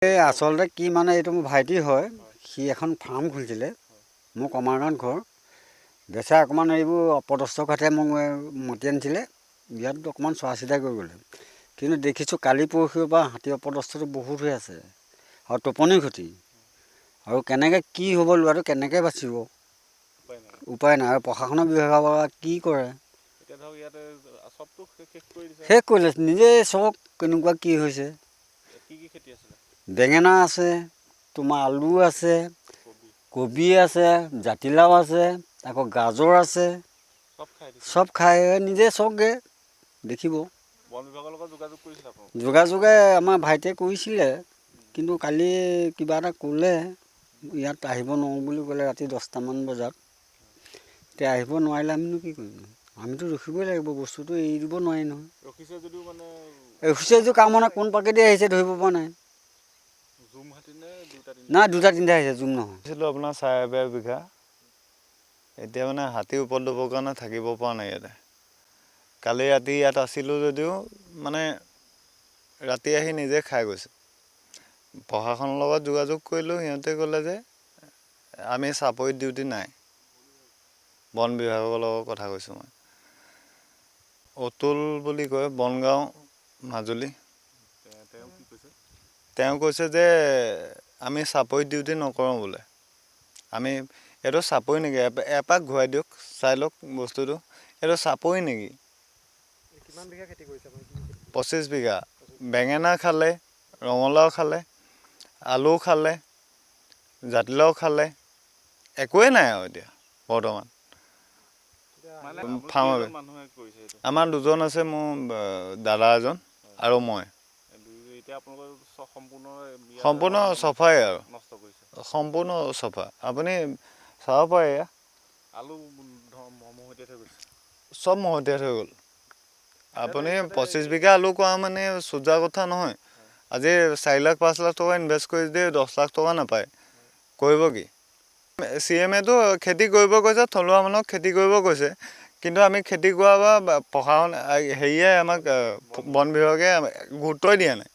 আচলতে কি মানে এইটো মোৰ ভাইটি হয়, সি এখন ফাৰ্ম খুলিছিলে, মোৰ কমাৰগাঁৱত ঘৰ। বেচা অকণমান এইবোৰ অপদস্থ খাতে মোক মাতি আনিছিলে, ইয়াত অকণমান চোৱা চিতা কৰি গ'লে। কিন্তু দেখিছোঁ কালি পৰহিৰ পৰা হাতী অপদস্থটো বহুত হৈ আছে আৰু টোপনি ক্ষতি। আৰু কেনেকৈ কি হ'ব, ল'ৰাটো কেনেকৈ বাচিব উপায় নাই। আৰু প্ৰশাসনৰ বিভাগৰ পৰা কি কৰে শেষ কৰিলে, নিজেই চাওক কেনেকুৱা কি হৈছে। বেঙেনা আছে, তোমাৰ আলু আছে, কবি আছে, জাতিলাও আছে, আকৌ গাজৰ আছে, চব খাই নিজে চাওকগৈ, দেখিব। যোগাযোগে আমাৰ ভাইটিয়ে কৰিছিলে, কিন্তু কালি কিবা এটা ক'লে ইয়াত আহিব নোৱাৰোঁ বুলি ক'লে ৰাতি 10টামান বজাত। এতিয়া আহিব নোৱাৰিলে আমিনো কি কৰিম, আমিতো ৰখিবই লাগিব, বস্তুটো এৰি দিব নোৱাৰি নহয়। ৰখিছে যদিও কাম মানে কোন পাকেদি আহিছে ধৰিব পৰা নাই। নাই, দুটা তিনিটা আহিছে, জুম নহয়। আপোনাৰ 4.5 বিঘা। এতিয়া মানে হাতী উপদ্ৰৱৰ কাৰণে থাকিব পৰা নাই ইয়াতে। কালি ৰাতি ইয়াত আছিলোঁ যদিও মানে ৰাতি আহি নিজে খাই গৈছে। প্ৰশাসনৰ লগত যোগাযোগ কৰিলোঁ, সিহঁতে ক'লে যে আমি চাপৰিত ডিউটি নাই। বন বিভাগৰ লগত কথা কৈছোঁ মই। অতুল বুলি কয়, বনগাঁও, মাজুলী। তেওঁ কৈছে যে আমি চাপৰিত ডিউটি নকৰোঁ বোলে। আমি এইটো চাপৰি নেকি, এপাক ঘূৰাই দিয়ক, চাই লওক বস্তুটো, এইটো চাপৰি নেকি? 25 বিঘা। বেঙেনা খালে, ৰঙালাও খালে, আলু খালে, জাতিলাও খালে, একোৱেই নাই আৰু এতিয়া বৰ্তমান। ফাৰ্মৰ আমাৰ দুজন আছে, মোৰ দাদা এজন আৰু মই। সম্পূৰ্ণ চফাই আৰু সম্পূৰ্ণ চফা। আপুনি চাব পাৰে, এয়া চব মহতিয়াই থৈ গ'ল। আপুনি 25 বিঘা আলু কৰা মানে সোজা কথা নহয়। আজি 4 লাখ 5 লাখ টকা ইনভেষ্ট কৰি দিয়ে, 10 লাখ টকা নাপায়, কৰিব কি? CMAটো খেতি কৰিব কৈছে, থলুৱা মানুহক খেতি কৰিব কৈছে, কিন্তু আমি খেতি কৰা বা প্ৰশাসন হেৰিয়ে আমাক বন বিভাগে গুৰুত্বই দিয়া নাই।